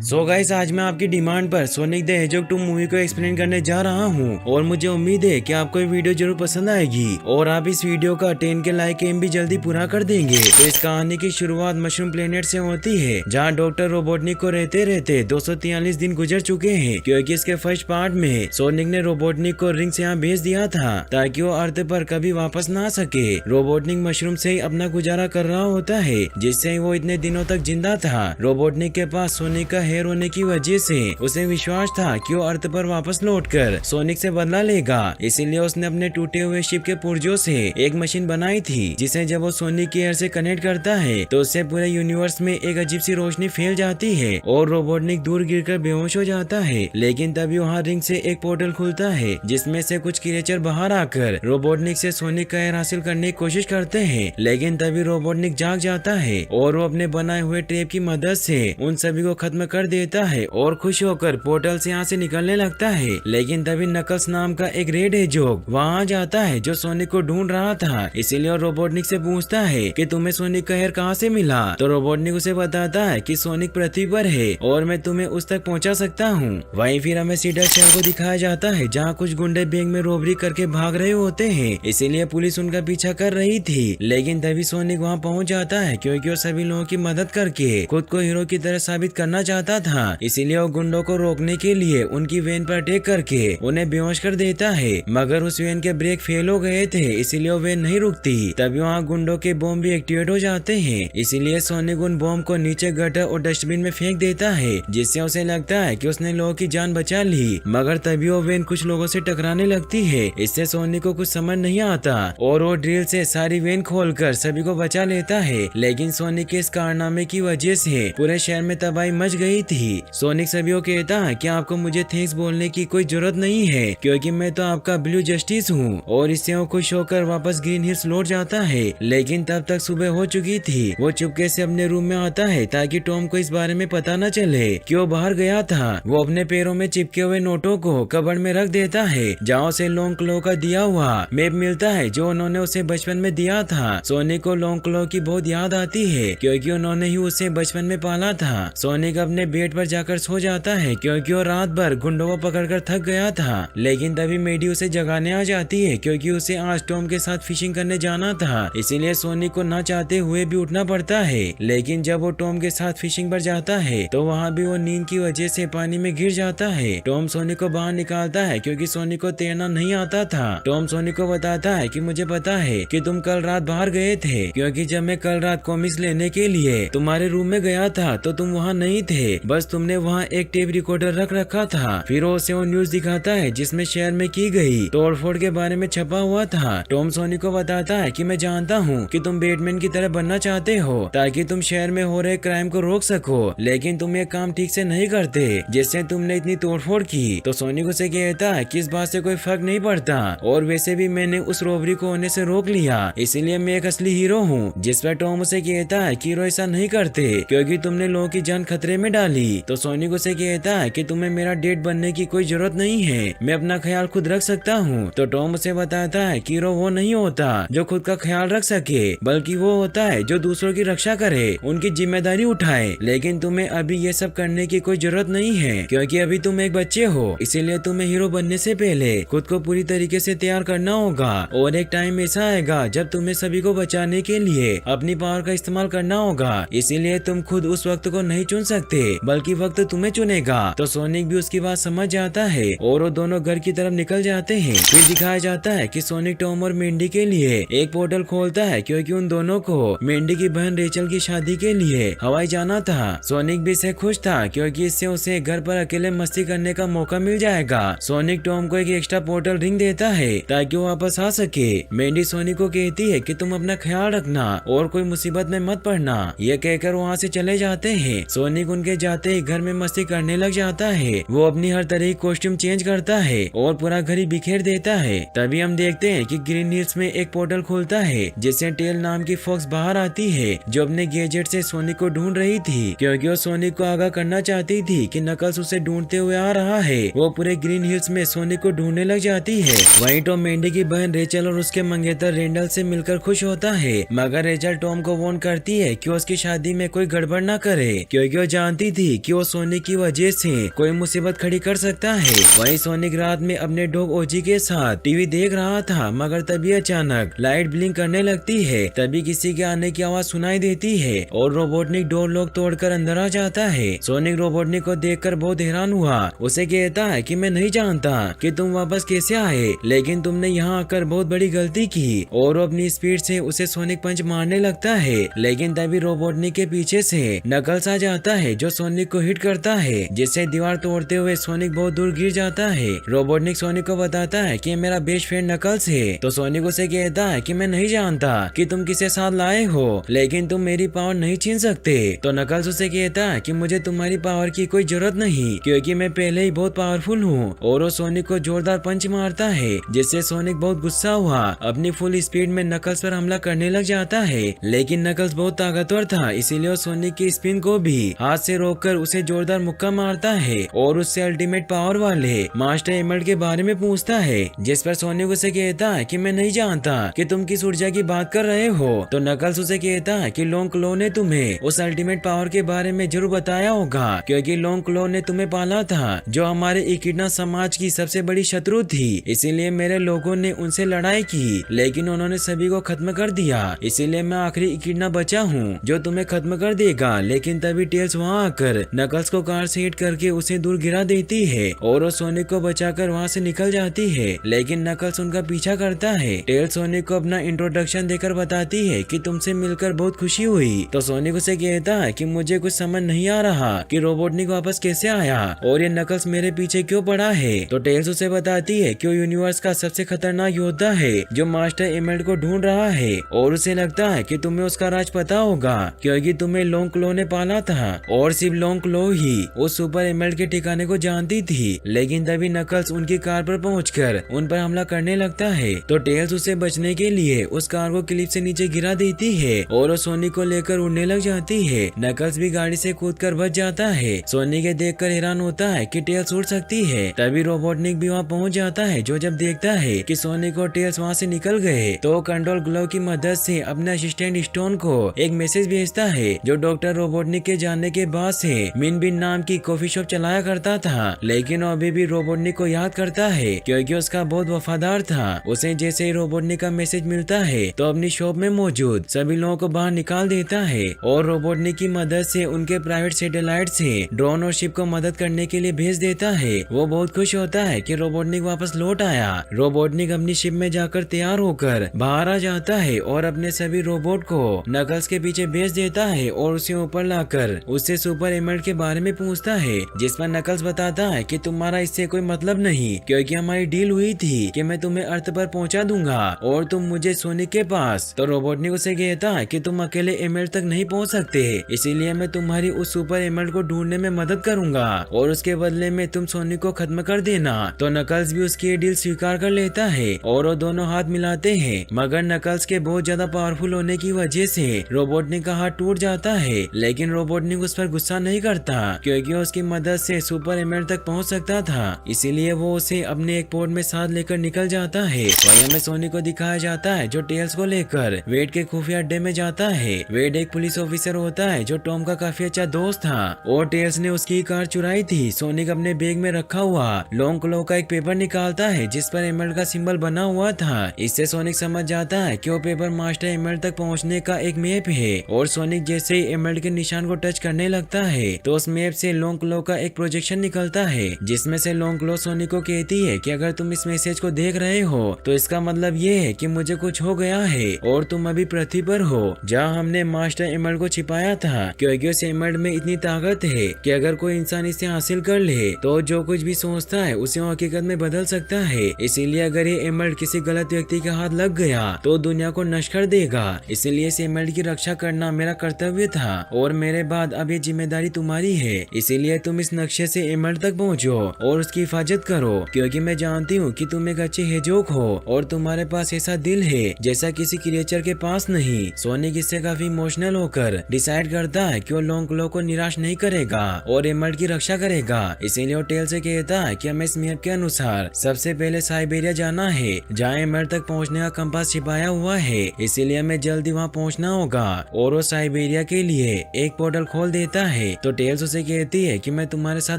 So guys, आज मैं आपकी डिमांड पर सोनिक द हेजहॉग 2 मूवी को एक्सप्लेन करने जा रहा हूँ और मुझे उम्मीद है कि आपको ये वीडियो जरूर पसंद आएगी और आप इस वीडियो का 10 के लाइक एम भी जल्दी पूरा कर देंगे। तो इस कहानी की शुरुआत मशरूम प्लेनेट से होती है, जहाँ डॉक्टर रोबोटनिक को रहते रहते 243 दिन गुजर चुके हैं, क्योंकि इसके फर्स्ट पार्ट में सोनिक ने रोबोटनिक को रिंग से यहाँ भेज दिया था ताकि वो अर्थ पर कभी वापस ना आ सके। रोबोटनिक मशरूम से ही अपना गुजारा कर रहा होता है, जिससे वो इतने दिनों तक जिंदा था। रोबोटनिक के पास सोनिक का हेयर होने की वजह से उसे विश्वास था कि वो अर्थ पर वापस लौटकर सोनिक से बदला लेगा, इसीलिए उसने अपने टूटे हुए शिप के पुर्जों से एक मशीन बनाई थी, जिसे जब वो सोनिक के एयर से कनेक्ट करता है तो उससे पूरे यूनिवर्स में एक अजीब सी रोशनी फैल जाती है और रोबोटनिक दूर गिरकर बेहोश हो जाता है। लेकिन तभी वहाँ रिंग से एक पोर्टल खुलता है, जिसमें से कुछ क्रिएचर बाहर आकर रोबोटनिक से सोनिक का एयर हासिल करने की कोशिश करते हैं। लेकिन तभी रोबोटनिक जाग जाता है और वो अपने बनाए हुए ट्रैप की मदद से उन सभी को खत्म कर देता है और खुश होकर पोर्टल से यहाँ से निकलने लगता है। लेकिन तभी नकल्स नाम का एक रेड हेजहॉग वहाँ जाता है, जो सोनिक को ढूंढ रहा था, इसीलिए रोबोटनिक से पूछता है कि तुम्हें सोनिक का हेयर कहाँ से मिला। तो रोबोटनिक उसे बताता है कि सोनिक पृथ्वी पर है और मैं तुम्हें उस तक पहुँचा सकता हूँ। वहीं फिर हमें सीडर शहर को दिखाया जाता है, जहाँ कुछ गुंडे बैंक में रोबरी करके भाग रहे होते हैं, इसीलिए पुलिस उनका पीछा कर रही थी। लेकिन तभी सोनिक वहाँ पहुँच जाता है, क्योंकि वो सभी लोगों की मदद करके खुद को हीरो की तरह साबित करना चाहता था, इसीलिए वो गुंडों को रोकने के लिए उनकी वैन पर अटैक करके उन्हें बेहोश कर देता है। मगर उस वैन के ब्रेक फेल हो गए थे, इसीलिए वो वैन नहीं रुकती। तभी वहाँ गुंडों के बॉम्ब भी एक्टिवेट हो जाते हैं, इसीलिए सोनिक उन बॉम्ब को नीचे गटर और डस्टबिन में फेंक देता है, जिससे उसे लगता है कि उसने लोगों की जान बचा ली। मगर तभी वो वैन कुछ लोगों से टकराने लगती है, इससे सोनिक को कुछ समझ नहीं आता और वो ड्रिल से सारी वैन खोलकर सभी को बचा लेता है। लेकिन सोनिक के इस कारनामे की वजह से पूरे शहर में तबाही मच गई थी। सोनिक सभी को कहता है कि आपको मुझे थैंक्स बोलने की कोई जरूरत नहीं है, क्योंकि मैं तो आपका ब्लू जस्टिस हूँ। और इससे वो खुश होकर वापस ग्रीन हिल्स लौट जाता है। लेकिन तब तक सुबह हो चुकी थी। वो चुपके से अपने रूम में आता है ताकि टॉम को इस बारे में पता न चले कि वो बाहर गया था। वो अपने पैरों में चिपके हुए नोटों को कबर्ड में रख देता है, जहाँ उसे लॉन्ग क्लो का दिया हुआ मैप मिलता है, जो उन्होंने उसे बचपन में दिया था। सोनिक को लॉन्ग क्लो की बहुत याद आती है, क्योंकि उन्होंने ही उसे बचपन में पाला था। सोनिक अपने बेड पर जाकर सो जाता है, क्योंकि वो रात भर गुंडों को पकड़कर थक गया था। लेकिन तभी मेडी उसे जगाने आ जाती है, क्योंकि उसे आज टॉम के साथ फिशिंग करने जाना था, इसीलिए सोनिक को न चाहते हुए भी उठना पड़ता है। लेकिन जब वो टॉम के साथ फिशिंग पर जाता है तो वहाँ भी वो नींद की वजह से पानी में गिर जाता है। टॉम सोनिक को बाहर निकालता है, क्योंकि सोनिक को तैरना नहीं आता था। टॉम सोनिक को बताता है कि मुझे पता है कि तुम कल रात बाहर गए थे, क्योंकि जब मैं कल रात कॉमिक्स लेने के लिए तुम्हारे रूम में गया था तो तुम वहाँ नहीं थे, बस तुमने वहाँ एक टेप रिकॉर्डर रख रखा था। फिर उसे वो न्यूज दिखाता है, जिसमें शहर में की गई तोड़फोड़ के बारे में छपा हुआ था। टॉम सोनिक को बताता है कि मैं जानता हूँ कि तुम बैटमैन की तरह बनना चाहते हो, ताकि तुम शहर में हो रहे क्राइम को रोक सको, लेकिन तुम ये काम ठीक से नहीं करते, जिससे तुमने इतनी तोड़फोड़ की। तो सोनिक उसे कहता है कि इस बात से कोई फर्क नहीं पड़ता, और वैसे भी मैंने उस रोबरी को होने से रोक लिया, इसीलिए मैं एक असली हीरो हूँ। जिस पर टॉम उसे कहता है कि हीरो ऐसा नहीं करते, क्योंकि तुमने लोगों की जान खतरे में डाली। तो सोनिक उसे कहता है कि तुम्हें मेरा डेट बनने की कोई जरूरत नहीं है, मैं अपना ख्याल खुद रख सकता हूँ। तो टॉम उसे बताता है कि हीरो वो नहीं होता जो खुद का ख्याल रख सके, बल्कि वो होता है जो दूसरों की रक्षा करे, उनकी जिम्मेदारी उठाए। लेकिन तुम्हें अभी ये सब करने की कोई जरूरत नहीं है, क्योंकि अभी तुम एक बच्चे हो, इसीलिए तुम्हें हीरो बनने से पहले खुद को पूरी तरीके से तैयार करना होगा। और एक टाइम ऐसा आएगा जब तुम्हें सभी को बचाने के लिए अपनी पावर का इस्तेमाल करना होगा, इसीलिए तुम खुद उस वक्त को नहीं चुन सकते, बल्कि वक्त तुम्हें चुनेगा। तो सोनिक भी उसकी बात समझ जाता है और वो दोनों घर की तरफ निकल जाते हैं। फिर दिखाया जाता है कि सोनिक टॉम और मेंडी के लिए एक पोर्टल खोलता है, क्योंकि उन दोनों को मेंडी की बहन रेचल की शादी के लिए हवाई जाना था। सोनिक भी इससे खुश था, क्योंकि इससे उसे घर पर अकेले मस्ती करने का मौका मिल जाएगा। सोनिक टॉम को एक एक्स्ट्रा पोर्टल रिंग देता है ताकि वो वापस आ सके। मेंडी सोनिक को कहती है कि तुम अपना ख्याल रखना और कोई मुसीबत में मत पड़ना। ये कहकर वहाँ से चले जाते हैं। सोनिक उनके जाते ही घर में मस्ती करने लग जाता है। वो अपनी हर तरह की कॉस्ट्यूम चेंज करता है और पूरा घर ही बिखेर देता है। तभी हम देखते हैं कि ग्रीन हिल्स में एक पोर्टल खुलता है, जिससे टेल नाम की फॉक्स बाहर आती है, जो अपने गैजेट से सोनिक को ढूंढ रही थी, क्योंकि वो सोनिक को आगाह करना चाहती थी कि नकल्स उसे ढूंढते हुए आ रहा है। वो पूरे ग्रीन हिल्स में सोनिक को ढूंढने लग जाती है। वहीं टॉम मेंडी की बहन रेचल और उसके मंगेतर रेंडल से मिलकर खुश होता है, मगर रेचल टॉम को वार्न करती है कि उसकी शादी में कोई गड़बड़ न करे, क्योंकि वो जानती जानती थी कि वो सोनिक की वजह से कोई मुसीबत खड़ी कर सकता है। वहीं सोनिक रात में अपने डॉग ओजी के साथ टीवी देख रहा था, मगर तभी अचानक लाइट ब्लिंक करने लगती है। तभी किसी के आने की आवाज सुनाई देती है और रोबोटनिक डोर लॉक तोड़कर अंदर आ जाता है। सोनिक रोबोटनिक को देखकर बहुत हैरान हुआ। उसे कहता है कि मैं नहीं जानता कि तुम वापस कैसे आए, लेकिन तुमने यहाँ आकर बहुत बड़ी गलती की। और वो अपनी स्पीड से उसे सोनिक पंच मारने लगता है, लेकिन तभी रोबोटनिक के पीछे से नकल्स आ जाता है जो सोनिक को हिट करता है, जिससे दीवार तोड़ते हुए सोनिक बहुत दूर गिर जाता है। रोबोटनिक सोनिक को बताता है कि मेरा बेस्ट फ्रेंड नकल्स है। तो सोनिक उसे कहता है कि मैं नहीं जानता कि तुम किसे साथ लाए हो, लेकिन तुम मेरी पावर नहीं छीन सकते। तो नकल्स उसे कहता है कि मुझे तुम्हारी पावर की कोई जरूरत नहीं, क्योंकि मैं पहले ही बहुत पावरफुल हूँ। और वो सोनिक को जोरदार पंच मारता है, जिससे सोनिक बहुत गुस्सा हुआ अपनी फुल स्पीड में नकल्स पर हमला करने लग जाता है। लेकिन नकल्स बहुत ताकतवर था, इसीलिए वो सोनिक की स्पिन को भी हाथ से रोककर उसे जोरदार मुक्का मारता है और उससे अल्टीमेट पावर वाले मास्टर एमल्ड के बारे में पूछता है, जिस पर सोनिक उसे कहता है कि मैं नहीं जानता कि तुम किस ऊर्जा की बात कर रहे हो। तो नकल्स उसे कहता है कि लॉन्ग क्लो ने तुम्हें उस अल्टीमेट पावर के बारे में जरूर बताया होगा, क्योंकि लॉन्ग क्लो ने तुम्हें पाला था, जो हमारे इकिडना समाज की सबसे बड़ी शत्रु थी। इसीलिए मेरे लोगों ने उनसे लड़ाई की, लेकिन उन्होंने सभी को खत्म कर दिया। इसीलिए मैं आखिरी इकिडना बचा हूँ जो तुम्हें खत्म कर देगा। लेकिन तभी टेल्स वहाँ आकर नकल्स को कार से हिट करके उसे दूर गिरा देती है और वो सोनिक को बचाकर वहाँ से निकल जाती है। लेकिन नकल्स उनका पीछा करता है। टेल्स सोनिक को अपना इंट्रोडक्शन देकर बताती है कि तुमसे मिलकर बहुत खुशी हुई। तो सोनिक उसे कहता है कि मुझे कुछ समझ नहीं आ रहा कि रोबोटनिक वापस कैसे आया और ये नकल्स मेरे पीछे क्यों पड़ा है। तो टेल्स उसे बताती है कि वो यूनिवर्स का सबसे खतरनाक योद्धा है जो मास्टर एमल्ड को ढूंढ रहा है, और उसे लगता है कि तुम्हें उसका राज पता होगा, क्योंकि तुम्हें लॉन्ग क्लो ने पाला था और सिर्फ लॉन्ग क्लो ही उस सुपर एमल्ड के ठिकाने को जानती थी। लेकिन तभी नकल्स उनकी कार पर पहुंचकर उन पर हमला करने लगता है। तो टेल्स उसे बचने के लिए उस कार को क्लिप से नीचे गिरा देती है और वो सोनिक को लेकर उड़ने लग जाती है। नकल्स भी गाड़ी से कूदकर बच जाता है। सोनिक के देखकर हैरान होता है कि टेल्स उड़ सकती है। तभी रोबोटनिक भी वहाँ पहुँच जाता है, जो जब देखता है कि सोनिक और टेल्स वहाँ से निकल गए तो कंट्रोल ग्लोव की मदद से अपने असिस्टेंट स्टोन को एक मैसेज भेजता है, जो डॉक्टर रोबोटनिक के जानने के बाद से मिन बिन नाम की कॉफी शॉप चलाया करता था। लेकिन अभी भी रोबोटनिक को याद करता है, क्योंकि उसका बहुत वफादार था। उसे जैसे ही रोबोटनिक का मैसेज मिलता है तो अपनी शॉप में मौजूद सभी लोगों को बाहर निकाल देता है और रोबोटनिक की मदद से उनके प्राइवेट सैटेलाइट से ड्रोन और शिप को मदद करने के लिए भेज देता है। वो बहुत खुश होता है कि रोबोटनिक वापस लौट आया। रोबोटनिक अपनी शिप में जाकर तैयार होकर बाहर आ जाता है और अपने सभी रोबोट को नकल्स के पीछे भेज देता है और उसे ऊपर लाकर उससे सुपर एमल्ड के बारे में पूछता है, जिस पर नकल्स बताता है कि तुम्हारा इससे कोई मतलब नहीं, क्योंकि हमारी डील हुई थी कि मैं तुम्हें अर्थ पर पहुंचा दूंगा और तुम मुझे सोनिक के पास। तो रोबोटनिक उसे कहता है कि तुम अकेले एमल्ड तक नहीं पहुंच सकते, इसीलिए मैं तुम्हारी उस सुपर एमल्ड को ढूंढने में मदद करूंगा और उसके बदले में तुम सोनिक को खत्म कर देना। तो नकल्स भी उसकी डील स्वीकार कर लेता है और वो दोनों हाथ मिलाते हैं, मगर नकल्स के बहुत ज्यादा पावरफुल होने की वजह से रोबोटनिक का हाथ टूट जाता है। लेकिन रोबोटनिक उस पर गुस्सा नहीं करता, क्योंकि उसकी मदद से सुपर एमल्ड तक पहुंच सकता था, इसीलिए वो उसे अपने एक पोर्ट में साथ लेकर निकल जाता है। वहीं हमें सोनिक को दिखाया जाता है जो टेल्स को लेकर वेड के खुफिया अड्डे में जाता है। वेड एक पुलिस ऑफिसर होता है जो टॉम का काफी अच्छा दोस्त था और टेल्स ने उसकी कार चुराई थी। सोनिक अपने बैग में रखा हुआ लॉन्ग क्लो का एक पेपर निकालता है जिस पर एमल्ड का सिंबल बना हुआ था। इससे सोनिक समझ जाता है कि वो पेपर मास्टर एमल्ड तक पहुंचने का एक मैप है और सोनिक जैसे ही एमल्ड के निशान को टच करने लगता है तो उस मैप से लॉन्ग क्लो का एक प्रोजेक्शन निकलता है, जिसमें से लॉन्ग क्लो सोनिक को कहती है कि अगर तुम इस मैसेज को देख रहे हो तो इसका मतलब ये है कि मुझे कुछ हो गया है और तुम अभी पृथ्वी पर हो जहाँ हमने मास्टर एमल्ड को छिपाया था, क्योंकि उस एमल्ड में इतनी ताकत है कि अगर कोई इंसान इसे हासिल कर ले तो जो कुछ भी सोचता है उसे हकीकत में बदल सकता है। इसीलिए अगर ये एमल्ड किसी गलत व्यक्ति के हाथ लग गया तो दुनिया को नष्ट कर देगा। इसीलिए इस एमल्ड की रक्षा करना मेरा कर्तव्य था और मेरे बाद अब ये जिम्मेदारी तुम्हारी है। इसीलिए तुम इस नक्शे से एमल्ड तक पहुँचो और उसकी हिफाजत करो, क्योंकि मैं जानती हूँ कि तुम एक अच्छे हेजोक हो और तुम्हारे पास ऐसा दिल है जैसा किसी क्रिएचर के पास नहीं। सोनिक इससे काफी इमोशनल होकर डिसाइड करता है कि वो लॉन्ग क्लो को निराश नहीं करेगा और एमल्ड की रक्षा करेगा। इसीलिए वो टेल से कहता है कि हमें इस मैप के अनुसार सबसे पहले साइबेरिया जाना है, जहाँ एमल्ड तक पहुँचने का कंपास छिपाया हुआ है। इसीलिए हमें जल्दी वहाँ पहुँचना होगा और वो साइबेरिया के लिए एक पोर्टल खोल देता है। है तो टेल्स उसे कहती है कि मैं तुम्हारे साथ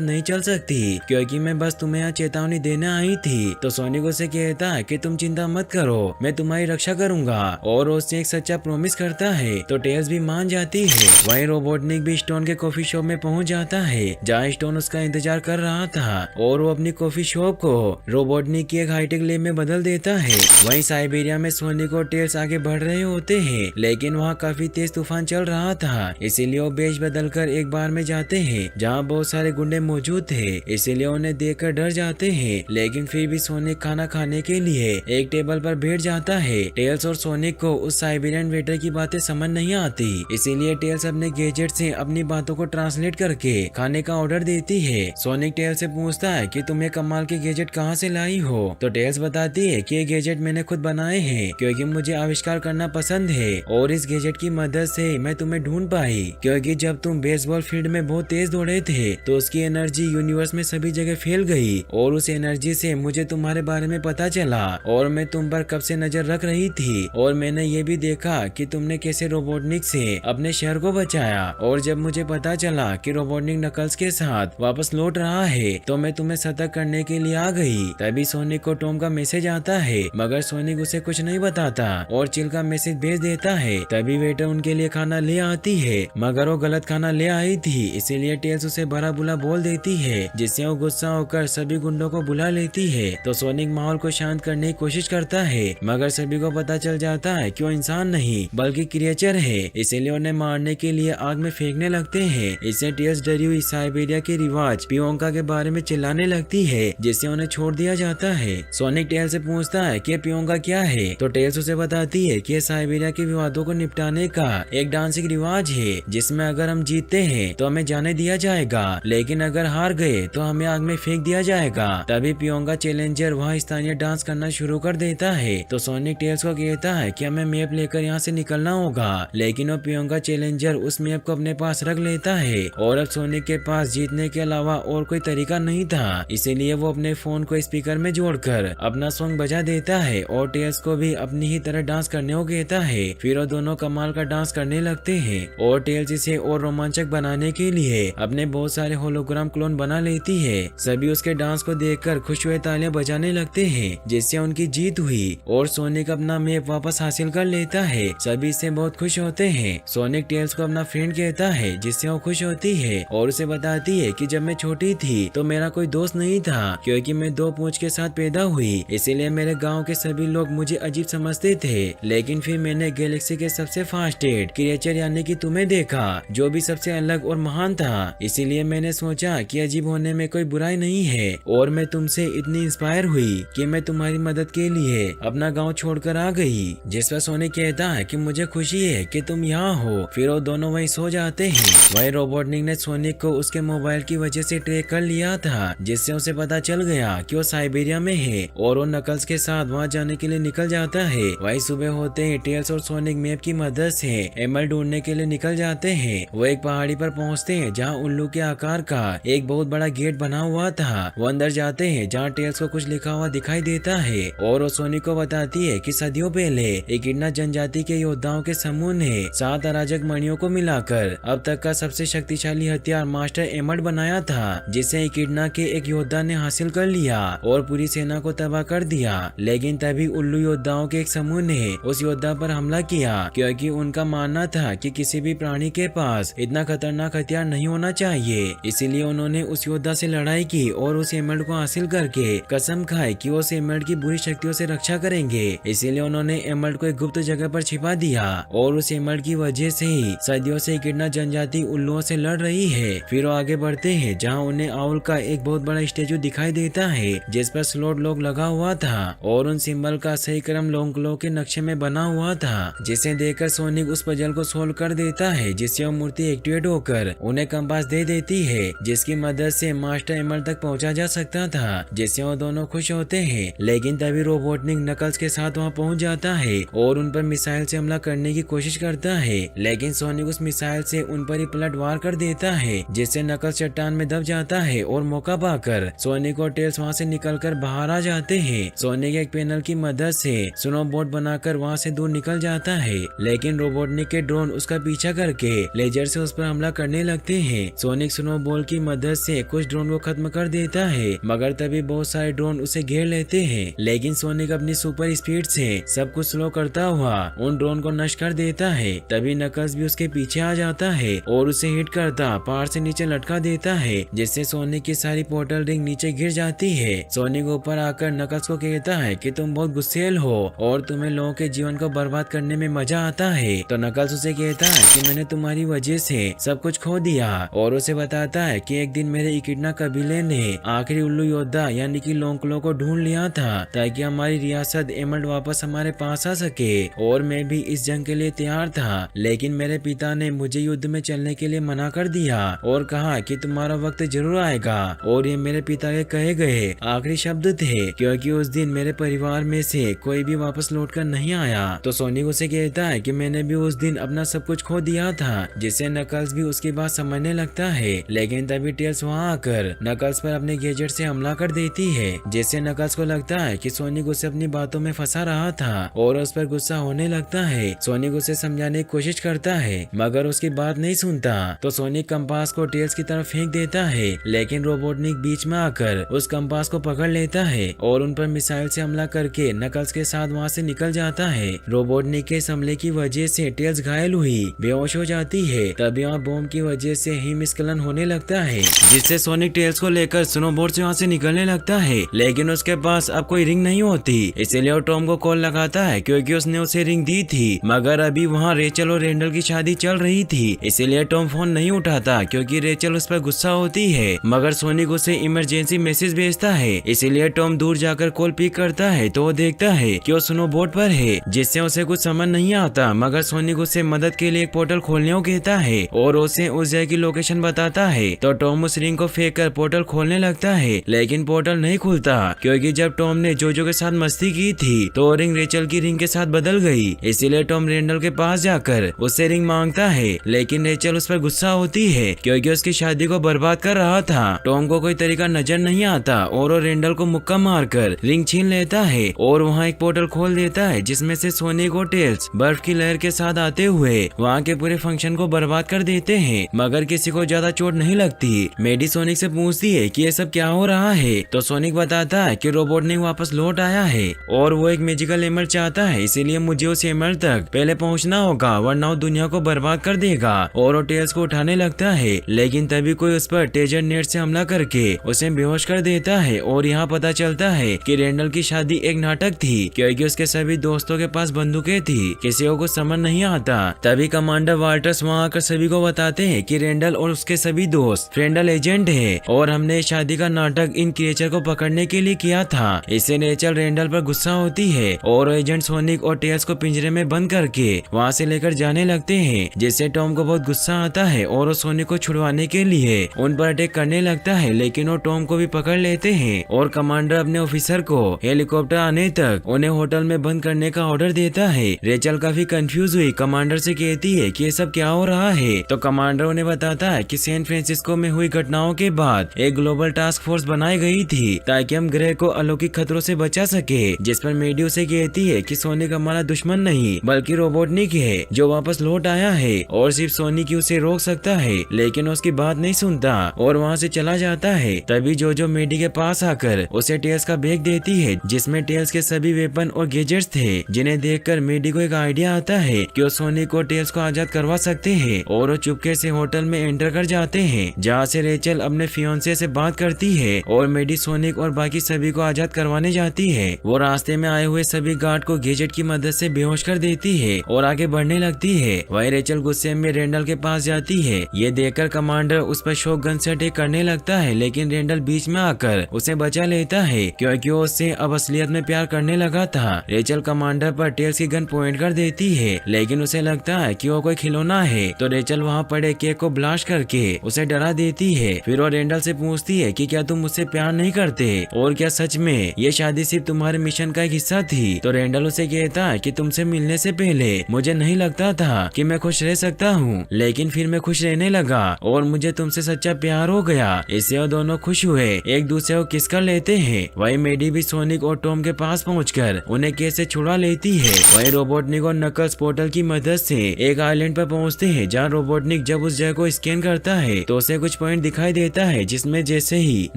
नहीं चल सकती क्योंकि मैं बस तुम्हें यहाँ चेतावनी देने आई थी। तो सोनिक उसे कहता है कि तुम चिंता मत करो, मैं तुम्हारी रक्षा करूंगा और उससे एक सच्चा प्रॉमिस करता है तो टेल्स भी मान जाती है। वहीं रोबोटनिक भी स्टोन के कॉफी शॉप में पहुंच जाता है जहाँ स्टोन उसका इंतजार कर रहा था और वो अपनी कॉफी शॉप को रोबोटनिक की एक हाईटेक लैब में बदल देता है। वहीं साइबेरिया में सोनिक और टेल्स आगे बढ़ रहे होते हैं लेकिन वहाँ काफी तेज तूफान चल रहा था, इसीलिए वो बेच बदल कर एक बार में जाते हैं जहाँ बहुत सारे गुंडे मौजूद थे, इसीलिए उन्हें देखकर डर जाते हैं। लेकिन फिर भी सोनिक खाना खाने के लिए एक टेबल पर बैठ जाता है। टेल्स और सोनिक को उस साइबेरियन वेटर की बातें समझ नहीं आती, इसीलिए टेल्स अपने गैजेट से अपनी बातों को ट्रांसलेट करके खाने का ऑर्डर देती है। सोनिक टेल्स से पूछता है कि तुम्हें कमाल के गैजेट कहाँ से लाई हो तो टेल्स बताती है कि ये गैजेट मैंने खुद बनाए हैं क्योंकि मुझे आविष्कार करना पसंद है और इस गैजेट की मदद से मैं तुम्हें ढूंढ पाई क्योंकि जब तुम बेसबॉल फील्ड में बहुत तेज दौड़े थे तो उसकी एनर्जी यूनिवर्स में सभी जगह फैल गई और उस एनर्जी से मुझे तुम्हारे बारे में पता चला और मैं तुम पर कब से नजर रख रही थी और मैंने ये भी देखा कि तुमने कैसे रोबोटनिक से अपने शहर को बचाया और जब मुझे पता चला कि रोबोटनिक नकल्स के साथ वापस लौट रहा है तो मैं तुम्हें सतर्क करने के लिए आ गई। तभी सोनिक को टॉम का मैसेज आता है मगर सोनिक उसे कुछ नहीं बताता और चिल का मैसेज भेज देता है। तभी वेटर उनके लिए खाना ले आती है मगर वो गलत खाना ले आई थी, इसीलिए टेल्स उसे भला बुला बोल देती है जिससे वो गुस्सा होकर सभी गुंडों को बुला लेती है। तो सोनिक माहौल को शांत करने की कोशिश करता है मगर सभी को पता चल जाता है कि वो इंसान नहीं बल्कि क्रिएचर है, इसीलिए उन्हें मारने के लिए आग में फेंकने लगते हैं। इससे टेल्स डरी हुई साइबेरिया के रिवाज पियोंका के बारे में चिल्लाने लगती है जिससे उन्हें छोड़ दिया जाता है। सोनिक टेल्स से पूछता है कि पियोंका क्या है तो टेल्स उसे बताती है कि साइबेरिया के विवादों को निपटाने का एक डांसिंग रिवाज है जिसमें अगर हम जीतते हैं तो हमें जाने दिया जाएगा लेकिन अगर हार गए तो हमें आग में फेंक दिया जाएगा। तभी पियोंका चैलेंजर वहाँ स्थानीय डांस करना शुरू कर देता है तो सोनिक टेल्स को कहता है कि हमें मैप लेकर यहाँ से निकलना होगा लेकिन वो पियोंका चैलेंजर उस मैप को अपने पास रख लेता है और अब सोनिक के पास जीतने के अलावा और कोई तरीका नहीं था, इसीलिए वो अपने फोन को स्पीकर में जोड़कर अपना सॉन्ग बजा देता है और टेल्स को भी अपनी ही तरह डांस करने को कहता है। फिर वो दोनों कमाल का डांस करने लगते हैं और टेल्स इसे और रोमांचक बनाने के लिए अपने बहुत सारे होलोग्राम क्लोन बना लेती है। सभी उसके डांस को देखकर खुश हुए तालियां बजाने लगते हैं जिससे उनकी जीत हुई और सोनिक अपना मैप वापस हासिल कर लेता है। सभी इससे बहुत खुश होते हैं। सोनिक टेल्स को अपना फ्रेंड कहता है जिससे वो खुश होती है और उसे बताती है कि जब मैं छोटी थी तो मेरा कोई दोस्त नहीं था क्योंकि मैं 2 पूंछ के साथ पैदा हुई, इसीलिए मेरे गांव के सभी लोग मुझे अजीब समझते थे। लेकिन फिर मैंने गैलेक्सी के सबसे फास्टेस्ट क्रिएचर यानी कि तुम्हें देखा जो भी सबसे अलग और महान था, इसीलिए मैंने सोचा कि अजीब होने में कोई बुराई नहीं है और मैं तुमसे इतनी इंस्पायर हुई कि मैं तुम्हारी मदद के लिए अपना गाँव छोड़कर आ गई। जिस पर सोनिक कहता है कि मुझे खुशी है कि तुम यहाँ हो। फिर वो दोनों वहीं सो जाते हैं। वहीं रोबोटनिक ने सोनिक को उसके मोबाइल की वजह से ट्रैक कर लिया था जिससे उसे पता चल गया कि वो साइबेरिया में है और वो नकल्स के साथ वहाँ जाने के लिए निकल जाता है। वहीं सुबह होते ही टेल्स और सोनिक मैप की मदद से एमल ढूंढने के लिए निकल जाते हैं। वो एक पहाड़ी पर पहुँचते हैं जहाँ उल्लू के आकार का एक बहुत बड़ा गेट बना हुआ था। वो अंदर जाते हैं जहाँ टेल्स को कुछ लिखा हुआ दिखाई देता है और वो सोनिक को बताती है कि सदियों पहले एक इडना जनजाति के योद्धाओं के समूह ने 7 अराजक मणियों को मिलाकर अब तक का सबसे शक्तिशाली हथियार मास्टर एमड बनाया था जिसे इकिडना के एक योद्धा ने हासिल कर लिया और पूरी सेना को तबाह कर दिया। लेकिन तभी उल्लू योद्धाओं के एक समूह ने उस योद्धा पर हमला किया क्योंकि उनका मानना था कि किसी भी प्राणी के पास इतना खतरनाक हथियार नहीं होना चाहिए। इसीलिए उन्होंने उस योद्धा से लड़ाई की और उस एमल्ड को हासिल करके कसम खाई कि वो उस एमल्ड की बुरी शक्तियों से रक्षा करेंगे। इसीलिए उन्होंने एमल्ड को एक गुप्त जगह पर छिपा दिया और उस एमल्ड की वजह से ही सदियों से इकिडना जनजाति उल्लुओं से लड़ रही है। फिर वो आगे बढ़ते हैं जहाँ उन्हें आउल का एक बहुत बड़ा स्टेचू दिखाई देता है जिस पर स्लॉट लॉक लगा हुआ था और उन सिंबल का सही क्रम लोंगलो के नक्शे में बना हुआ था, जिसे देखकर सोनिक उस पजल को सोल्व कर देता है जिससे वो मूर्ति एक्टिवेट होकर उन्हें कंपास दे देती है जिसकी मदद से मास्टर एमल तक पहुंचा जा सकता था, जिससे वो दोनों खुश होते हैं। लेकिन तभी रोबोटनिक नकल्स के साथ वहां पहुंच जाता है और उन पर मिसाइल से हमला करने की कोशिश करता है, लेकिन सोनिक उस मिसाइल से उन पर ही पलटवार कर देता है जिससे नकल्स चट्टान में दब जाता है और मौका पाकर सोनिक और टेल्स वहां से निकलकर बाहर आ जाते हैं। सोनिक एक पैनल की मदद से स्नोबोर्ड बनाकर वहां से दूर निकल जाता है, लेकिन रोबोटनिक के ड्रोन उसका पीछा करके लेजर से उस पर हमला हमला करने लगते हैं। सोनिक स्नोबॉल की मदद से कुछ ड्रोन को खत्म कर देता है, मगर तभी बहुत सारे ड्रोन उसे घेर लेते हैं। लेकिन सोनिक अपनी सुपर स्पीड से सब कुछ स्लो करता हुआ उन ड्रोन को नष्ट कर देता है। तभी नकल्स भी उसके पीछे आ जाता है और उसे हिट करता पहाड़ से नीचे लटका देता है, जिससे सोनिक की सारी पोर्टल रिंग नीचे गिर जाती है। सोनिक ऊपर आकर नकल्स को कहता है कि तुम बहुत गुस्सेल हो और तुम्हें लोगों के जीवन को बर्बाद करने में मजा आता है। तो नकल्स उसे कहता है कि मैंने तुम्हारी वजह से सब कुछ खो दिया, और उसे बताता है कि एक दिन मेरे इकिडना कबीले ने आखिरी उल्लू योद्धा यानी कि लोंकलो को ढूंढ लिया था ताकि हमारी रियासत एमल्ड वापस हमारे पास आ सके, और मैं भी इस जंग के लिए तैयार था। लेकिन मेरे पिता ने मुझे युद्ध में चलने के लिए मना कर दिया और कहा कि तुम्हारा वक्त जरूर आएगा, और ये मेरे पिता के कहे गए आखिरी शब्द थे, क्योंकि उस दिन मेरे परिवार में से कोई भी वापस लौट कर नहीं आया। तो सोनिक उसे कहता है कि मैंने भी उस दिन अपना सब कुछ खो दिया था, जिससे नकल्स भी उसकी बात समझने लगता है। लेकिन तभी टेल्स वहाँ आकर नकल्स पर अपने गैजेट से हमला कर देती है, जिससे नकल्स को लगता है कि सोनिक उसे अपनी बातों में फंसा रहा था और उस पर गुस्सा होने लगता है। सोनिक उसे समझाने की कोशिश करता है, मगर उसकी बात नहीं सुनता। तो सोनिक कंपास को टेल्स की तरफ फेंक देता है, लेकिन रोबोटनिक बीच में आकर उस कंपास को पकड़ लेता है और उन पर मिसाइल से हमला करके नकल्स के साथ वहाँ से निकल जाता है। रोबोटनिक के इस हमले की वजह से टेल्स घायल हुई बेहोश हो जाती है। तभी वहाँ बॉम्ब की वजह से हिमस्खलन होने लगता है, जिससे सोनिक टेल्स को लेकर स्नोबोर्ड से वहाँ से निकलने लगता है। लेकिन उसके पास अब कोई रिंग नहीं होती, इसीलिए वो टॉम को कॉल लगाता है क्योंकि उसने उसे रिंग दी थी, मगर अभी वहाँ रेचल और रेंडल की शादी चल रही थी, इसीलिए टॉम फोन नहीं उठाता क्योंकि रेचल उस पर गुस्सा होती है। मगर सोनिक उसे इमरजेंसी मैसेज भेजता है, इसीलिए टॉम दूर जाकर कॉल पिक करता है तो वो देखता है कि वो स्नोबोर्ड पर है, जिससे उसे कुछ समझ नहीं आता। मगर सोनिक उसे मदद के लिए एक पोर्टल खोलने को कहता है और उसे उस जगह की लोकेशन बताता है। तो टॉम उस रिंग को फेंक कर पोर्टल खोलने लगता है, लेकिन पोर्टल नहीं खुलता क्योंकि जब टॉम ने जोजो के साथ मस्ती की थी तो रिंग रेचल की रिंग के साथ बदल गई। इसीलिए टॉम रेंडल के पास जाकर उससे रिंग मांगता है, लेकिन रेचल उस पर गुस्सा होती है क्योंकि उसकी शादी को बर्बाद कर रहा था। टॉम को कोई तरीका नजर नहीं आता और वो रेंडल को मुक्का मारकर रिंग छीन लेता है और वहाँ एक पोर्टल खोल देता है, जिसमें से सोनिक और टेल्स बर्फ की लहर के साथ आते हुए वहाँ के पूरे फंक्शन को बर्बाद कर देते हैं, मगर किसी को ज्यादा चोट नहीं लगती। मेडी सोनिक से पूछती है कि ये सब क्या हो रहा है, तो सोनिक बताता है कि रोबोट ने वापस लौट आया है और वो एक मैजिकल एमल्ड चाहता है, इसीलिए मुझे उस एमल्ड तक पहले पहुंचना होगा वरना वो दुनिया को बर्बाद कर देगा। और वो टेल्स को उठाने लगता है, लेकिन तभी कोई उस पर टेजर नेट से हमला करके उसे बेहोश कर देता है। और यहाँ पता चलता है कि रेंडल की शादी एक नाटक थी क्योंकि उसके सभी दोस्तों के पास बंदूकें थी, किसी को कुछ समझ नहीं आता। तभी कमांडर वाल्टर्स वहाँ आकर सभी को बताते हैं कि रेंडल और उसके सभी दोस्त फ्रेंडल एजेंट है और हमने शादी का नाटक इन क्रिएचर को पकड़ने के लिए किया था। इससे रेचल रेंडल पर गुस्सा होती है और एजेंट सोनिक और टेल्स को पिंजरे में बंद करके वहाँ से लेकर जाने लगते हैं, जिससे टॉम को बहुत गुस्सा आता है और वो सोनिक को छुड़वाने के लिए उन पर अटैक करने लगता है, लेकिन वो टॉम को भी पकड़ लेते हैं और कमांडर अपने ऑफिसर को हेलीकॉप्टर आने तक उन्हें होटल में बंद करने का ऑर्डर देता है। रेचल काफी कंफ्यूज हुई कमांडर से कहती है कि ये सब क्या हो रहा है, तो कमांडर उन्हें बताता है कि सैन फ्रांसिस्को में हुई घटनाओं के बाद एक ग्लोबल टास्क फोर्स बनाई गई थी ताकि हम ग्रह को अलौकिक खतरों से बचा सके, जिस पर मेडी उसे कहती है कि सोनिक हमारा दुश्मन नहीं बल्कि रोबोटनिक है जो वापस लौट आया है और सिर्फ सोनिक ही उसे रोक सकता है, लेकिन उसकी बात नहीं सुनता और वहाँ से चला जाता है। तभी जो मेडी के पास आकर उसे टेल्स का बैग देती है, जिसमें टेल्स के सभी वेपन और गैजेट्स थे, जिन्हें देखकर मेडी को एक आइडिया आता है कि वो सोनिक और टेल्स को आजाद करवा सकते हैं और वो चुपके से होटल में एंटर कर जाते हैं, जहाँ से रेचल अपने फियांसे से बात करती है और मेडी सोनिक और बाकी सभी को आजाद करवाने जाती है। वो रास्ते में आए हुए सभी गार्ड को गैजेट की मदद से बेहोश कर देती है और आगे बढ़ने लगती है। वही रेचल गुस्से में रेंडल के पास जाती है। ये देखकर कमांडर उस पर शॉट गन से अटैक करने लगता है, लेकिन रेंडल बीच में आकर उसे बचा लेता है क्योंकि वो उससे अब असलियत में प्यार करने लगा था। रेचल कमांडर पर टेल्स की गन पॉइंट कर देती है, लेकिन उसे लगता है कि वो कोई खिलौना है, तो रेचल वहाँ पड़े केक को ब्लास्ट करके उसे डरा देती है। फिर वो रेंडल से पूछती है कि क्या तुम मुझसे प्यार नहीं करते और क्या सच में ये शादी सिर्फ तुम्हारे मिशन का एक हिस्सा थी। तो रेंडल उसे कहता है कि तुमसे मिलने से पहले मुझे नहीं लगता था कि मैं खुश रह सकता हूँ, लेकिन फिर मैं खुश रहने लगा और मुझे तुमसे सच्चा प्यार हो गया। इससे वो दोनों खुश हुए, एक दूसरे को किस कर लेते हैं। वही मेडी भी सोनिक और टॉम के पास पहुंचकर उन्हें केस से छुड़ा लेती है। वही रोबोटनिक और नकल्स पोर्टल की मदद से एक आइलैंड पर पहुंचते हैं, जहाँ रोबोटनिक रोबोटनिक जब उस जगह को स्कैन करता है तो उसे कुछ पॉइंट दिखाई देता है, जिसमें जैसे ही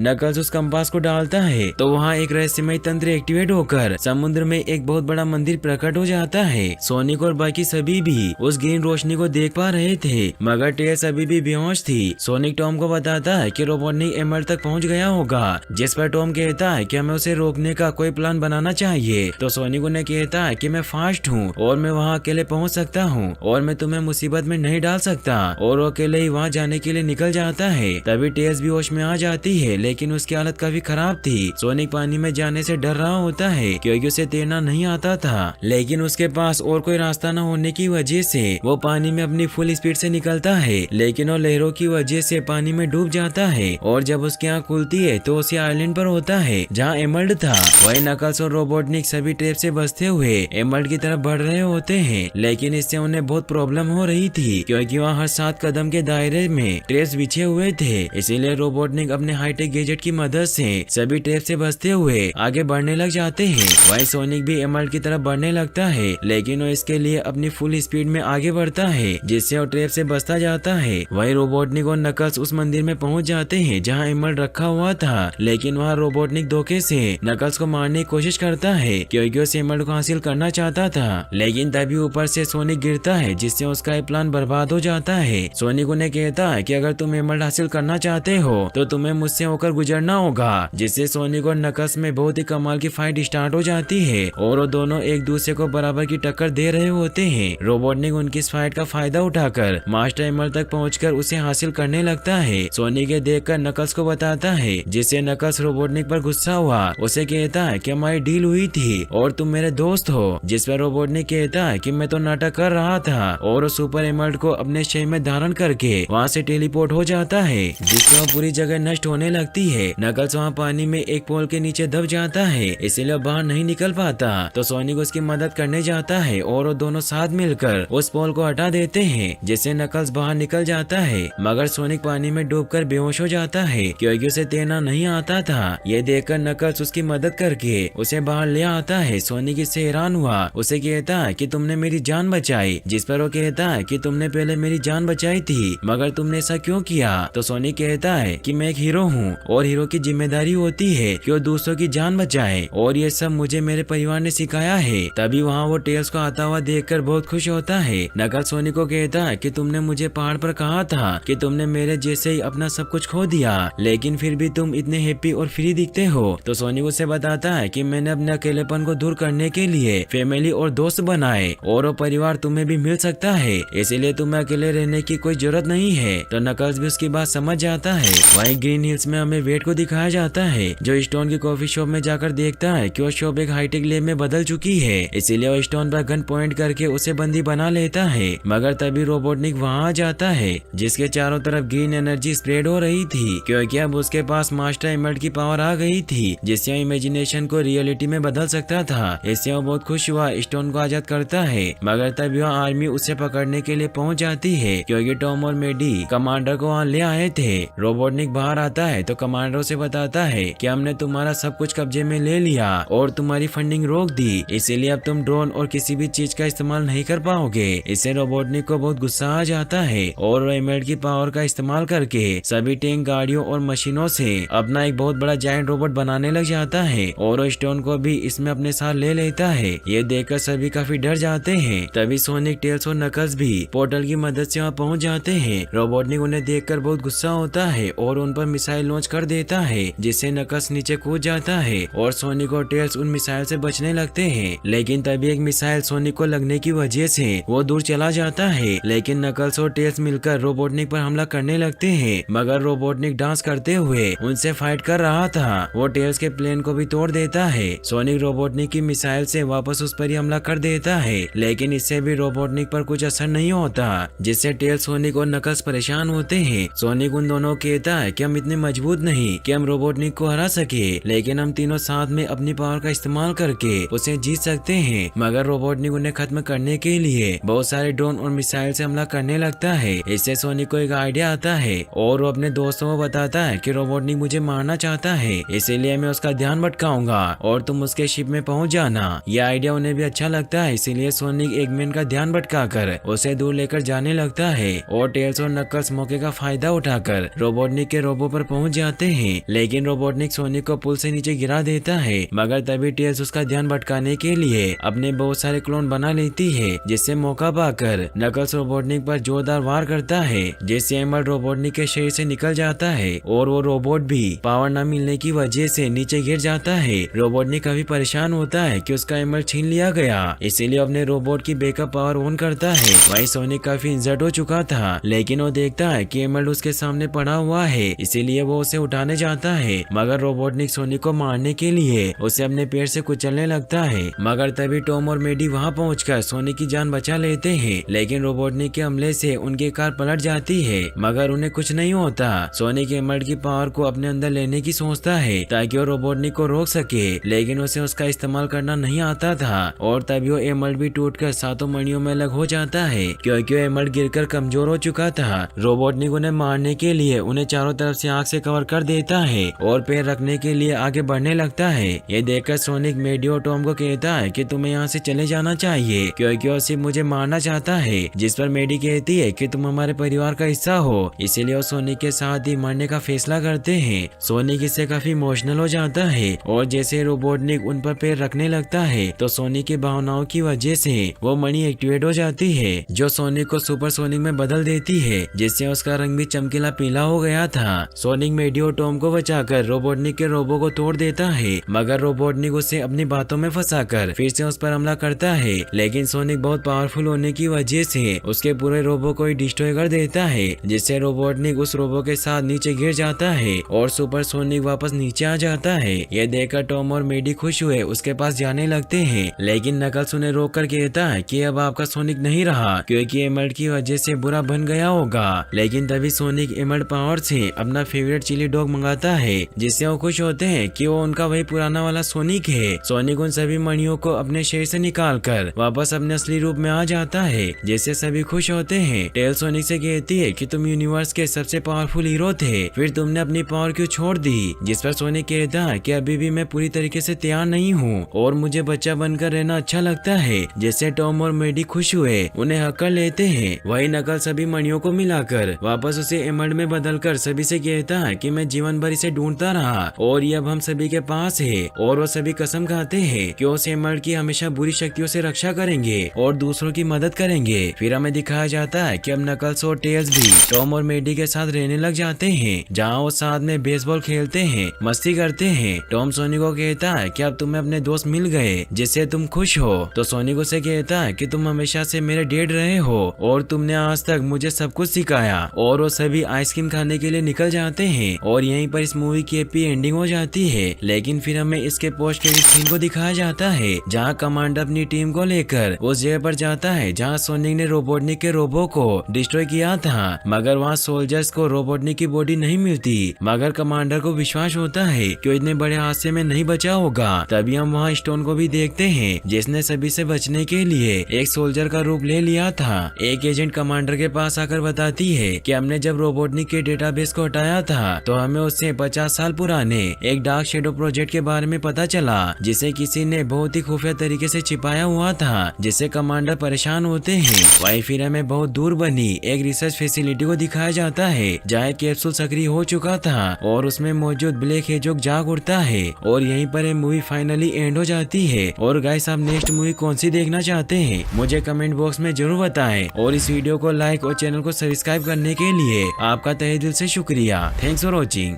नकल्स उस कंपास को डालता है तो वहाँ एक रहस्यमय तंत्र एक्टिवेट होकर समुद्र में एक बहुत बड़ा मंदिर प्रकट हो जाता है। सोनिक और बाकी सभी भी उस ग्रीन रोशनी को देख पा रहे थे, मगर टेल्स अभी भी बेहोश थी। सोनिक टॉम को बताता है कि रोबोटनिक एमरल्ड तक पहुंच गया होगा, जिस पर टॉम कहता है कि हमें उसे रोकने का कोई प्लान बनाना चाहिए। तो सोनिक उन्हें कहता है कि मैं फास्ट हूँ और मैं वहाँ अकेले पहुँच सकता हूँ और मैं तुम्हें मुसीबत में नहीं डाल सकता, और वो अकेले ही वहाँ जाने के लिए निकल जाता है। तभी टेल्स भी होश में आ जाती है, लेकिन उसकी हालत काफी खराब थी। सोनिक पानी में जाने से डर रहा होता है क्योंकि उसे तैरना नहीं आता था, लेकिन उसके पास और कोई रास्ता न होने की वजह से वो पानी में अपनी फुल स्पीड से निकलता है, लेकिन वो लहरों की वजह से पानी में डूब जाता है। और जब उसकी आँख खुलती है तो उसी आइलैंड पर होता है जहाँ एमरल्ड था। वही नकल्स और रोबोटनिक सभी ट्रैप से बचते हुए एमरल्ड की तरफ बढ़ रहे होते हैं, लेकिन इससे उन्हें बहुत प्रॉब्लम हो रही थी क्योंकि वहाँ हर 7 कदम के दायरे में ट्रैप्स बिछे हुए थे। इसीलिए रोबोटनिक अपने हाईटेक गैजेट की मदद से सभी ट्रैप से बचते हुए आगे बढ़ने लग जाते हैं। वही सोनिक भी एमरल्ड की तरफ बढ़ने लगता है, लेकिन वो इसके लिए अपनी फुल स्पीड में आगे बढ़ता है, जिससे वो ट्रैप से बचता जाता है। वही रोबोटनिक और नकल्स उस मंदिर में पहुंच जाते हैं जहां एमरल्ड रखा हुआ था, लेकिन वहां रोबोटनिक धोखे से नकल्स को मारने की कोशिश करता है क्योंकि उस एमरल्ड को हासिल करना चाहता था। लेकिन तभी ऊपर से सोनिक गिरता है, जिससे उसका प्लान बर्बाद हो जाता है। सोनिक उन्हें कहता है कि अगर तुम एमरल्ड हासिल करना चाहते हो तो तुम्हें मुझसे होकर गुजरना होगा, जिससे सोनिक और नकल्स में बहुत ही कमाल की फाइट स्टार्ट हो जाती है और वो दोनों एक दूसरे को बराबर की टक्कर दे रहे होते हैं। रोबोटनिक उनकी इस फाइट का फायदा उठाकर मास्टर एमरल्ड तक पहुंचकर उसे हासिल करने लगता है। सोनिक ये देखकर नकल्स को बताता है, जिससे नकल्स रोबोटनिक पर गुस्सा हुआ उसे कहता है कि हमारी डील हुई थी और तुम मेरे दोस्त हो, जिस पर रोबोटनिक कहता है कि मैं तो नाटक कर रहा था, और वो सुपर एमरल्ड को अपने शरीर में धारण करके वहाँ से टेलीपोर्ट हो जाता है, जिससे वो पूरी जगह नष्ट होने लगती है। नकल्स वहाँ पानी में एक पोल के नीचे दब जाता है, इसीलिए बाहर नहीं निकल पाता। तो सोनिक उसकी मदद करने जाता है और वो दोनों साथ मिलकर उस पोल को हटा देते हैं, जिससे नकल्स बाहर निकल जाता है, मगर सोनिक पानी में डूबकर बेहोश हो जाता है क्योंकि उसे तैरना नहीं आता था। ये देखकर नकल्स उसकी मदद करके उसे बाहर ले आता है। सोनिक इससे हैरान हुआ, उसे कहता है कि तुमने मेरी जान बचाई, जिस पर वो कहता है कि तुमने पहले मेरी जान बचाई थी, मगर तुमने ऐसा क्यों किया? तो सोनिक कहता है कि मैं एक हीरो हूँ और हीरो की जिम्मेदारी होती है कि वो दूसरों की जान बचाए, और ये सब मुझे मेरे परिवार ने सिखाया है। तभी वहाँ वो टेल्स को आता हुआ देखकर बहुत खुश होता है। नकल्स सोनिक को कहता है कि तुमने मुझे पहाड़ पर कहा था कि तुमने मेरे जैसे ही अपना सब कुछ खो दिया, लेकिन फिर भी तुम इतने हैप्पी और फ्री दिखते हो। तो सोनिक उसे बताता है कि मैंने अपने अकेलेपन को दूर करने के लिए फैमिली और दोस्त बनाए, और वो परिवार तुम्हें भी मिल सकता है, इसीलिए तुम्हें अकेले रहने की कोई जरूरत नहीं है। तो नकल्स भी उसकी बात समझ जाता है। वहीं ग्रीन हिल्स में हमें वेट को दिखाया जाता है, जो स्टोन की कॉफी शॉप में जाकर देखता है कि वो शॉप एक हाईटेक लैब में बदल चुकी है, इसीलिए वो स्टोन पर गन पॉइंट करके उसे बंदी बना लेता है। मगर तभी रोबोटनिक वहाँ आ जाता है, जिसके चारों तरफ ग्रीन एनर्जी स्प्रेड हो रही थी क्योंकि अब उसके पास मास्टर एमरल्ड की पावर आ गई थी, जिससे वो इमेजिनेशन को रियलिटी में बदल सकता था। इससे वो बहुत खुश हुआ, स्टोन को आजाद करता है, मगर तभी वह आर्मी उसे पकड़ने के लिए पहुंच जाती है क्योंकि टॉम और मेडी कमांडर को वहाँ ले आए थे। रोबोटनिक बाहर आता है तो कमांडर उसे बताता है कि हमने तुम्हारा सब कुछ कब्जे में ले लिया और तुम्हारी फंडिंग रोक दी, इसीलिए अब तुम ड्रोन और किसी भी चीज का इस्तेमाल नहीं कर पाओगे। इससे रोबोटनिक को बहुत गुस्सा आ जाता है और वो एमरल्ड की पावर का इस्तेमाल करके सभी टैंक, गाड़ियों और मशीनों से अपना एक बहुत बड़ा जायंट रोबोट बनाने लग जाता है और वो स्टोन को भी इसमें अपने साथ ले लेता है। ये देखकर सभी काफी डर जाते हैं। तभी सोनिक, टेल्स और नकल्स भी पोर्टल की मदद से वहाँ पहुँच जाते हैं। रोबोटनिक उन्हें देखकर बहुत गुस्सा होता है और उन पर मिसाइल लॉन्च कर देता है, जिससे नकल्स नीचे कूद जाता है और सोनिक और टेल्स उन मिसाइल से बचने लगते हैं। लेकिन तभी एक मिसाइल सोनिक को लगने की वजह से वो दूर चला जाता है, लेकिन नकल्स और टेल्स मिलकर रोबोटनिक पर हमला करने लगते हैं, मगर रोबोटनिक डांस करते हुए उनसे फाइट कर रहा था। वो टेल्स के प्लेन को भी तोड़ देता है। सोनिक रोबोटनिक की मिसाइल से वापस उस पर ही हमला कर देता है, लेकिन इससे भी रोबोटनिक पर कुछ असर नहीं होता, जिससे टेल्स, सोनिक और नकल्स परेशान होते हैं। सोनिक उन दोनों को कहता है कि हम इतने मजबूत नहीं कि हम रोबोटनिक को हरा सके, लेकिन हम तीनों साथ में अपनी पावर का इस्तेमाल करके उसे जीत सकते हैं। मगर रोबोटनिक उन्हें खत्म करने के लिए बहुत सारे ड्रोन और मिसाइल से हमला करने लगता है। इससे सोनिक को एक आइडिया आता है और वो अपने दोस्तों को बताता है कि रोबोटनिक मुझे मारना चाहता है, इसीलिए मैं उसका ध्यान भटकाऊंगा और तुम उसके शिप में पहुंच जाना। यह आइडिया उन्हें भी अच्छा लगता है, इसीलिए सोनिक एगमैन का ध्यान भटकाकर उसे दूर लेकर जाने लगता होता है और टेल्स और नकल्स मौके का फायदा उठाकर रोबोटनिक के रोबो पर पहुंच जाते हैं, लेकिन रोबोटनिक सोनिक को पुल से नीचे गिरा देता है। मगर तभी टेल्स उसका ध्यान भटकाने के लिए अपने बहुत सारे क्लोन बना लेती है, जिससे मौका पाकर नकल्स रोबोटनिक पर जोरदार वार करता है, जिससे एमर्ल्ड रोबोटनिक के शरीर से निकल जाता है और वो रोबोट भी पावर न मिलने की वजह से नीचे गिर जाता है। रोबोटनिक काफी परेशान होता है कि उसका एमर्ल्ड छीन लिया गया, इसीलिए अपने रोबोट की बैकअप पावर ऑन करता है। वहीं सोनिक काफी इंजर्ड हो चुका था, लेकिन वो देखता है कि एमर्ल्ड उसके सामने पड़ा हुआ है, इसीलिए वो उसे उठाने जाता है। मगर रोबोटनिक सोनिक को मारने के लिए उसे अपने पैर से कुचलने लगता है। मगर तभी टॉम और मेडी वहां पहुंचकर सोनिक की जान बचा लेते हैं, लेकिन रोबोटनिक के हमले से उनकी कार पलट जाती है, मगर उन्हें कुछ नहीं होता। सोनिक एमर्ल्ड की पावर को अपने अंदर लेने की सोचता है ताकि वो रोबोटनिक को रोक सके, लेकिन उसे उसका इस्तेमाल करना नहीं आता था और तभी वो एमर्ल्ड भी टूटकर सातों मणियों में अलग हो जाता है, क्योंकि वो एमर्ल्ड गिरकर कमजोर हो चुका था। रोबोटनिक उन्हें मारने के लिए उन्हें चारों तरफ से आग से कवर कर देता है और पैर रखने के लिए आगे बढ़ने लगता है। ये देखकर सोनिक मेडी और टॉम को कहता है कि तुम्हें यहाँ से चले जाना चाहिए, क्योंकि वो सिर्फ मुझे मारना चाहता है। जिस पर मेडी कहती है कि तुम हमारे परिवार का हिस्सा हो, इसीलिए वो सोनिक के साथ ही मरने का फैसला करते हैं। सोनिक इससे काफी इमोशनल हो जाता है और जैसे रोबोटनिक उन पर पैर रखने लगता है तो सोनिक की भावनाओं की वजह से वो मणि एक्टिवेट हो जाती है, जो सोनिक को सुपर सोनिक में बदल देती है, जिससे उसका रंग भी चमकीला पीला हो गया था। सोनिक मेडी और टॉम को बचाकर रोबोटनिक के रोबो को तोड़ देता है, मगर रोबोटनिक उसे अपनी बातों में फंसाकर फिर से उस पर हमला करता है, लेकिन सोनिक बहुत पावरफुल होने की वजह से उसके पूरे रोबो को ही डिस्ट्रॉय कर देता है, जिससे रोबोटनिक उस रोबो के साथ नीचे गिर जाता है और सुपर सोनिक वापस नीचे आ जाता है। यह देखकर टॉम और मेडी खुश हुए उसके पास जाने लगते हैं, लेकिन नकल्स उन्हें रोक कर कहता है कि अब आपका सोनिक नहीं रहा, क्योंकि एमर्ल्ड की वजह से बुरा बन गया होगा। लेकिन तभी सोनिक एमर्ल्ड पावर से अपना फेवरेट चिली डॉग मंगाता है, जिससे वो खुश होते हैं कि वो उनका वही पुराना वाला सोनिक है। सोनिक उन सभी मणियों को अपने शरीर से निकालकर वापस अपने असली रूप में आ जाता है, जिससे सभी खुश होते हैं। टेल सोनिक से कहती है कि तुम यूनिवर्स के सबसे पावरफुल हीरो थे, फिर तुमने अपनी पावर क्यों छोड़ दी? जिस पर सोनिक कहता है कि अभी भी मैं पूरी तरीके से तैयार नहीं हूँ और मुझे बच्चा बनकर रहना अच्छा लगता है, जिससे टॉम और मेडी खुश हुए उन्हें हक कर लेते हैं। वही नकल सभी मणियों को मिलाकर वापस उसे एमर्ल्ड में बदलकर सभी से कहता है कि मैं जीवन भर इसे ढूंढता रहा और ये अब हम सभी के पास है, और वो सभी कसम खाते हैं कि उस एमर्ल्ड की हमेशा बुरी शक्तियों से रक्षा करेंगे और दूसरों की मदद करेंगे। फिर हमें दिखाया जाता है कि अब नकल्स और टेल्स भी टॉम और मेडी के साथ रहने लग जाते हैं, जहाँ वो साथ में बेसबॉल खेलते हैं, मस्ती करते हैं। टॉम सोनिक को कहता है कि अब तुम्हें अपने दोस्त मिल गए जिससे तुम खुश हो, तो सोनिक उसे कहता है कि तुम हमेशा से मेरे डेड रहे हो और तुमने आज तक मुझे सब कुछ सिखाया, और वो सभी आइसक्रीम खाने के लिए निकल जाते हैं और यहीं पर इस मूवी की हैप्पी एंडिंग हो जाती है। लेकिन फिर हमें इसके पोस्ट क्रेडिट सीन को दिखाया जाता है, जहाँ कमांडर अपनी टीम को लेकर उस जगह पर जाता है जहाँ सोनिक ने रोबोटनिक के रोबो को डिस्ट्रॉय किया था, मगर वहाँ सोल्जर्स को रोबोटनिक की बॉडी नहीं मिलती। मगर कमांडर को विश्वास होता है कि वो इतने बड़े हादसे में नहीं बचा होगा। तभी हम वहाँ स्टोन को भी देखते हैं, जिसने सभी से बचने के लिए एक सोल्जर का रूप ले लिया था। एक एजेंट कमांडर के पास आकर बताती है कि हमने जब रोबोटनिक के डेटाबेस को हटाया था तो हमें उससे 50 साल पुराने एक डार्क शेडो प्रोजेक्ट के बारे में पता चला, जिसे किसी ने बहुत ही खुफिया तरीके से छिपाया हुआ था, जिससे कमांडर परेशान होते हैं। वहीं फिर हमें बहुत दूर बनी एक रिसर्च फैसिलिटी को दिखाया जाता है, जहाँ कैप्सूल सक्रिय हो चुका था और उसमें मौजूद ब्लैक हेजॉग जाग उठता है, और यहीं पर ये मूवी फाइनली एंड हो जाती है। और गाइस, आप नेक्स्ट मूवी कौन सी देखना चाहते हैं मुझे कमेंट बॉक्स में जरूर बताएं, और इस वीडियो को लाइक और चैनल को सब्सक्राइब करने के लिए आपका तहे दिल से शुक्रिया। Thanks for watching.